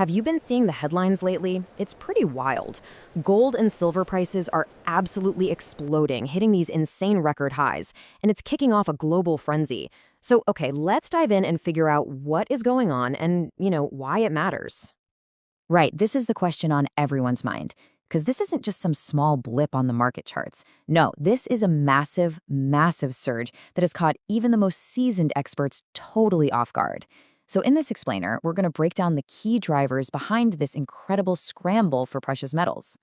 Have you been seeing the headlines lately? It's pretty wild. Gold and silver prices are absolutely exploding, hitting these insane record highs, and it's kicking off a global frenzy. So, okay, let's dive in and figure out what is going on and, why it matters. Right, this is the question on everyone's mind. Because this isn't just some small blip on the market charts. No, this is a massive, massive surge that has caught even the most seasoned experts totally off guard. So in this explainer, we're going to break down the key drivers behind this incredible scramble for precious metals.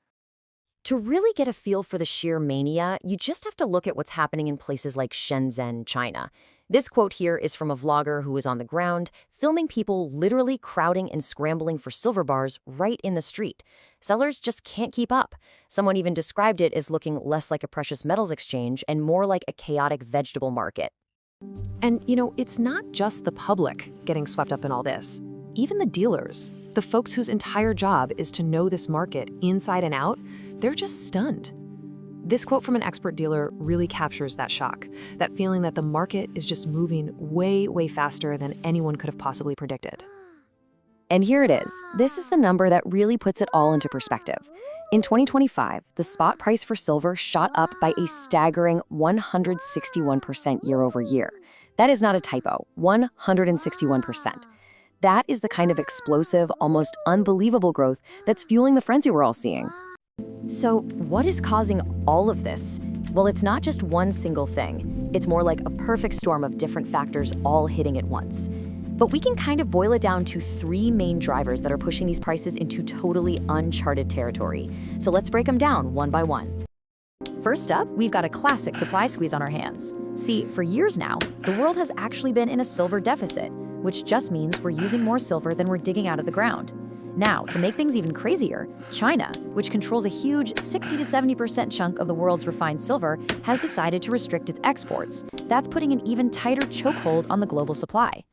To really get a feel for the sheer mania, you just have to look at what's happening in places like Shenzhen, China. This quote here is from a vlogger who was on the ground, filming people literally crowding and scrambling for silver bars right in the street. Sellers just can't keep up. Someone even described it as looking less like a precious metals exchange and more like a chaotic vegetable market. And, it's not just the public getting swept up in all this. Even the dealers, the folks whose entire job is to know this market inside and out, they're just stunned. This quote from an expert dealer really captures that shock, that feeling that the market is just moving way, way faster than anyone could have possibly predicted. And here it is. This is the number that really puts it all into perspective. In 2025, the spot price for silver shot up by a staggering 161% year over year. That is not a typo, 161%. That is the kind of explosive, almost unbelievable growth that's fueling the frenzy we're all seeing. So, what is causing all of this? Well, it's not just one single thing. It's more like a perfect storm of different factors all hitting at once. But we can kind of boil it down to three main drivers that are pushing these prices into totally uncharted territory. So let's break them down one by one. First up, we've got a classic supply squeeze on our hands. See, for years now, the world has actually been in a silver deficit, which just means we're using more silver than we're digging out of the ground. Now, to make things even crazier, China, which controls a huge 60 to 70% chunk of the world's refined silver, has decided to restrict its exports. That's putting an even tighter chokehold on the global supply.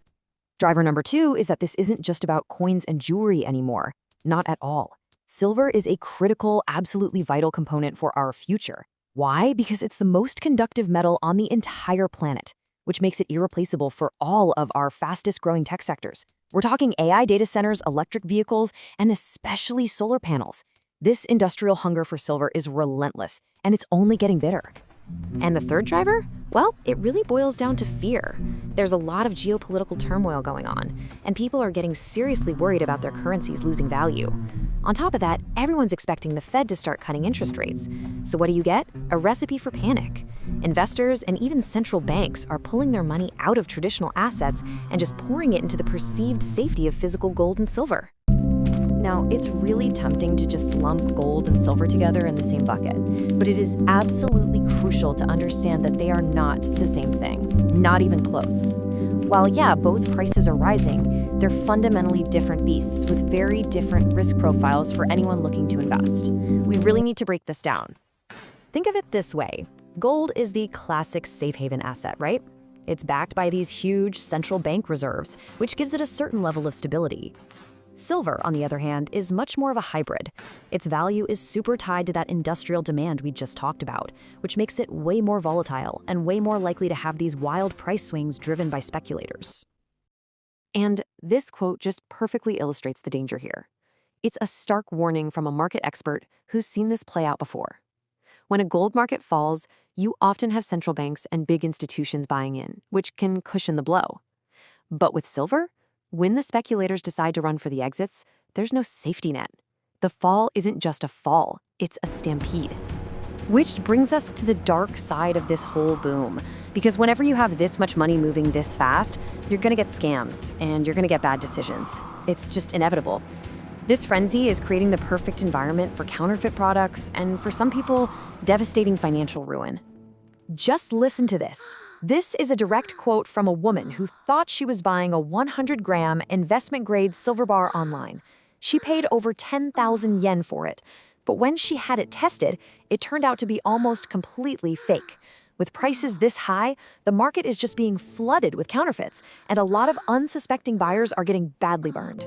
Driver number two is that this isn't just about coins and jewelry anymore. Not at all. Silver is a critical, absolutely vital component for our future. Why? Because it's the most conductive metal on the entire planet, which makes it irreplaceable for all of our fastest growing tech sectors. We're talking AI data centers, electric vehicles, and especially solar panels. This industrial hunger for silver is relentless, and it's only getting bitter. And the third driver? Well, it really boils down to fear. There's a lot of geopolitical turmoil going on, and people are getting seriously worried about their currencies losing value. On top of that, everyone's expecting the Fed to start cutting interest rates. So what do you get? A recipe for panic. Investors and even central banks are pulling their money out of traditional assets and just pouring it into the perceived safety of physical gold and silver. Now, it's really tempting to just lump gold and silver together in the same bucket, but it is absolutely crucial to understand that they are not the same thing, not even close. While yeah, both prices are rising, they're fundamentally different beasts with very different risk profiles for anyone looking to invest. We really need to break this down. Think of it this way. Gold is the classic safe haven asset, right? It's backed by these huge central bank reserves, which gives it a certain level of stability. Silver, on the other hand, is much more of a hybrid. Its value is super tied to that industrial demand we just talked about, which makes it way more volatile and way more likely to have these wild price swings driven by speculators. And this quote just perfectly illustrates the danger here. It's a stark warning from a market expert who's seen this play out before. When a gold market falls, you often have central banks and big institutions buying in, which can cushion the blow. But with silver, when the speculators decide to run for the exits, there's no safety net. The fall isn't just a fall, it's a stampede. Which brings us to the dark side of this whole boom. Because whenever you have this much money moving this fast, you're gonna get scams and you're gonna get bad decisions. It's just inevitable. This frenzy is creating the perfect environment for counterfeit products and, for some people, devastating financial ruin. Just listen to this. This is a direct quote from a woman who thought she was buying a 100-gram investment-grade silver bar online. She paid over 10,000 yen for it, but when she had it tested, it turned out to be almost completely fake. With prices this high, the market is just being flooded with counterfeits, and a lot of unsuspecting buyers are getting badly burned.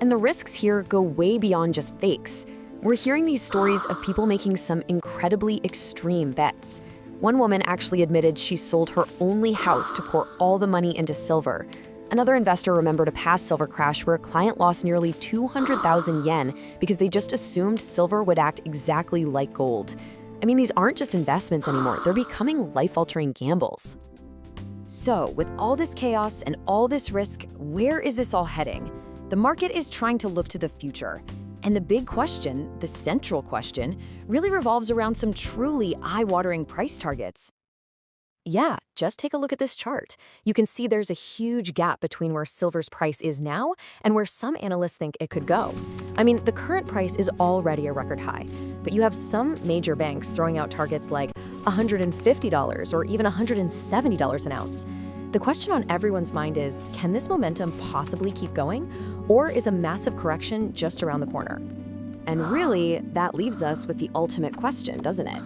And the risks here go way beyond just fakes. We're hearing these stories of people making some incredibly extreme bets. One woman actually admitted she sold her only house to pour all the money into silver. Another investor remembered a past silver crash where a client lost nearly 200,000 yen because they just assumed silver would act exactly like gold. I mean, these aren't just investments anymore, they're becoming life-altering gambles. So, with all this chaos and all this risk, where is this all heading? The market is trying to look to the future. And the big question, the central question, really revolves around some truly eye-watering price targets. Yeah, just take a look at this chart. You can see there's a huge gap between where silver's price is now and where some analysts think it could go. I mean, the current price is already a record high, but you have some major banks throwing out targets like $150 or even $170 an ounce. The question on everyone's mind is, can this momentum possibly keep going, or is a massive correction just around the corner? And really, that leaves us with the ultimate question, doesn't it?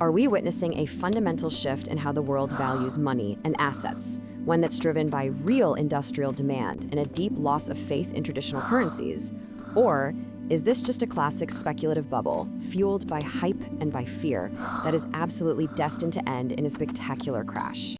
Are we witnessing a fundamental shift in how the world values money and assets, one that's driven by real industrial demand and a deep loss of faith in traditional currencies? Or is this just a classic speculative bubble, fueled by hype and by fear, that is absolutely destined to end in a spectacular crash?